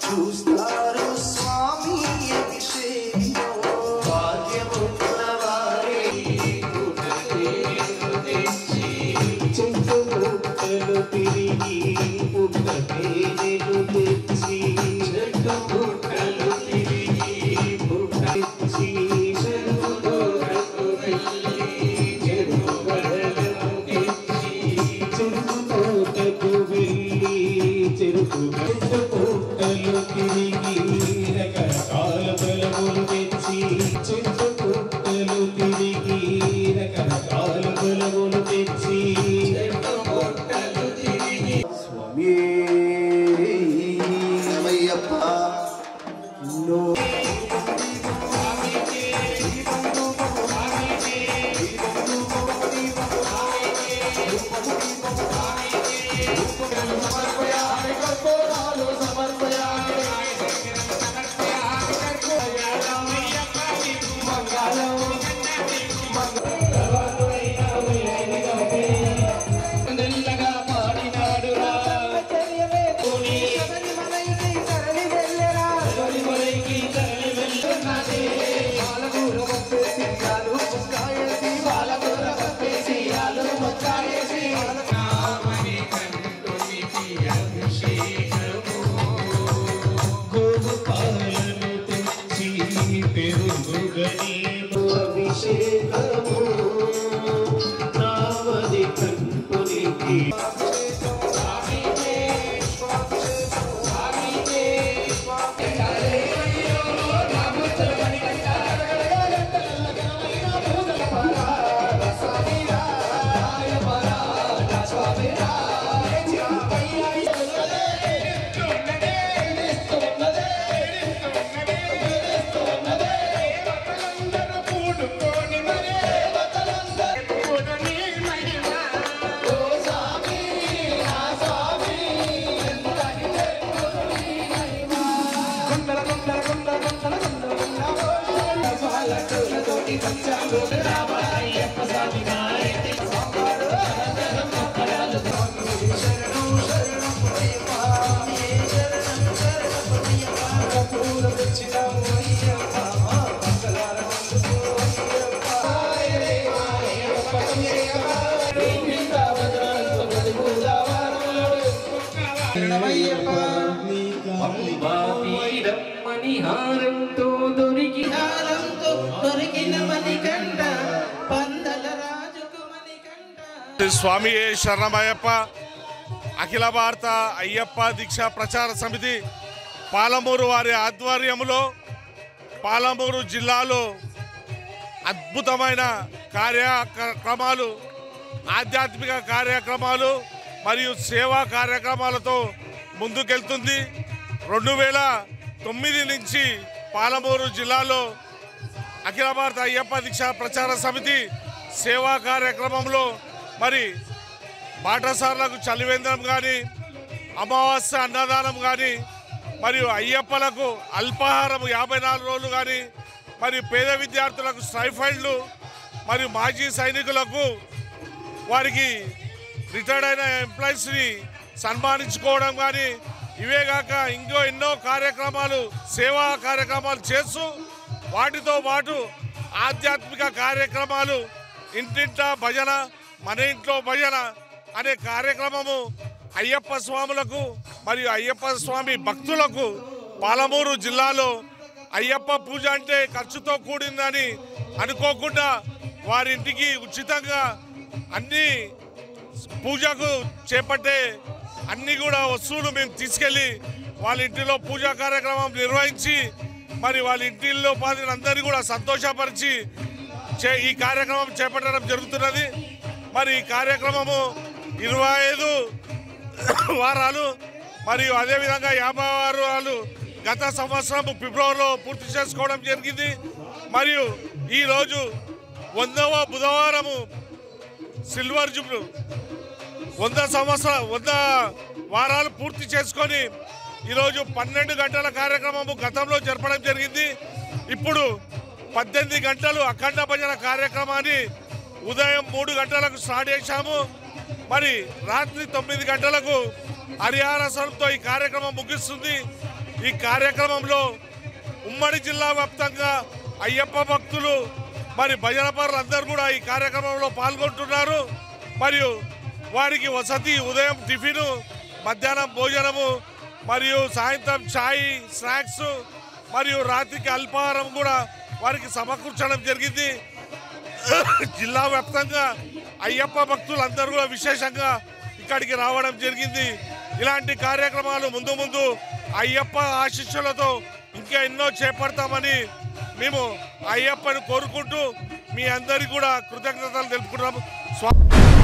చూస్తారు స్వామి అభిషేకం భాగ్యమున్నవారే చెట్టులు తిరిగి పుట్టలు తెచ్చి చెట్టులు తిరిగి పుట్టి పుట్టలు తిరిగి రకరకాల బలములు తెచ్చి చెట్టు పుట్టలు తిరిగి రకరకాల బలములు తెచ్చి స్వామి అయ్యప్ప స్వామి శరణమయ్యప్ప అఖిల భారత అయ్యప్ప దీక్షా ప్రచార సమితి పాలమూరు వారి ఆధ్వర్యంలో పాలమూరు జిల్లాలో అద్భుతమైన కార్యక్రమాలు, ఆధ్యాత్మిక కార్యక్రమాలు మరియు సేవా కార్యక్రమాలతో ముందుకెళ్తుంది. 2009 నుంచి పాలమూరు జిల్లాలో అఖిల భారత అయ్యప్ప దీక్షా ప్రచార సమితి సేవా కార్యక్రమంలో మరి బాటసార్లకు చలివేంద్రం కానీ, అమావాస్య అన్నదానం కానీ, మరియు అయ్యప్పలకు అల్పాహారం 54 రోజులు కానీ, మరియు పేద విద్యార్థులకు స్టైఫండ్లు, మరియు మాజీ సైనికులకు వారికి రిటైర్డ్ అయిన ఎంప్లాయీస్ని సన్మానించుకోవడం కానీ, ఇవే కాక ఇంకో ఎన్నో కార్యక్రమాలు, సేవా కార్యక్రమాలు చేస్తూ వాటితో పాటు ఆధ్యాత్మిక కార్యక్రమాలు, ఇంటింటా భజన, మన ఇంట్లో భజన అనే కార్యక్రమము అయ్యప్ప స్వాములకు మరియు అయ్యప్ప స్వామి భక్తులకు పాలమూరు జిల్లాలో అయ్యప్ప పూజ అంటే ఖర్చుతో కూడిందని అనుకోకుండా వారింటికి ఉచితంగా అన్ని పూజకు చేపట్టే అన్ని కూడా వస్తువులు మేము తీసుకెళ్ళి వాళ్ళ ఇంటిలో పూజా కార్యక్రమం నిర్వహించి మరి వాళ్ళ ఇంటిల్లో పాత్రలందరినీ కూడా సంతోషపరిచి ఈ కార్యక్రమం చేపట్టడం జరుగుతున్నది. మరి ఈ కార్యక్రమము 25 వారాలు మరియు అదేవిధంగా 50 వారాలు గత సంవత్సరం ఫిబ్రవరిలో పూర్తి చేసుకోవడం జరిగింది. మరియు ఈరోజు 100వ బుధవారము సిల్వర్ జూబ్లీ 100 వారాలు పూర్తి చేసుకొని ఈరోజు 12 గంటల కార్యక్రమము గతంలో జరపడం జరిగింది. ఇప్పుడు 18 గంటలు అఖండ భజన కార్యక్రమాన్ని ఉదయం 3 గంటలకు స్టార్ట్ చేశాము. మరి రాత్రి 9 గంటలకు హరిహారసంతో ఈ కార్యక్రమం ముగిస్తుంది. ఈ కార్యక్రమంలో ఉమ్మడి జిల్లా వ్యాప్తంగా అయ్యప్ప భక్తులు మరి భజన పరులు అందరూ కూడా ఈ కార్యక్రమంలో పాల్గొంటున్నారు. మరియు వారికి వసతి, ఉదయం టిఫిను, మధ్యాహ్నం భోజనము మరియు సాయంత్రం ఛాయ్, స్నాక్స్ మరియు రాత్రికి అల్పాహారం కూడా వారికి సమకూర్చడం జరిగింది. జిల్లా వ్యాప్తంగా అయ్యప్ప భక్తులు అందరూ కూడా విశేషంగా ఇక్కడికి రావడం జరిగింది. ఇలాంటి కార్యక్రమాలు ముందు ముందు అయ్యప్ప ఆశీస్సులతో ఇంకా ఎన్నో చేపడతామని మేము అయ్యప్పని కోరుకుంటూ మీ అందరికీ కూడా కృతజ్ఞతలు తెలుపుకుంటున్నాము.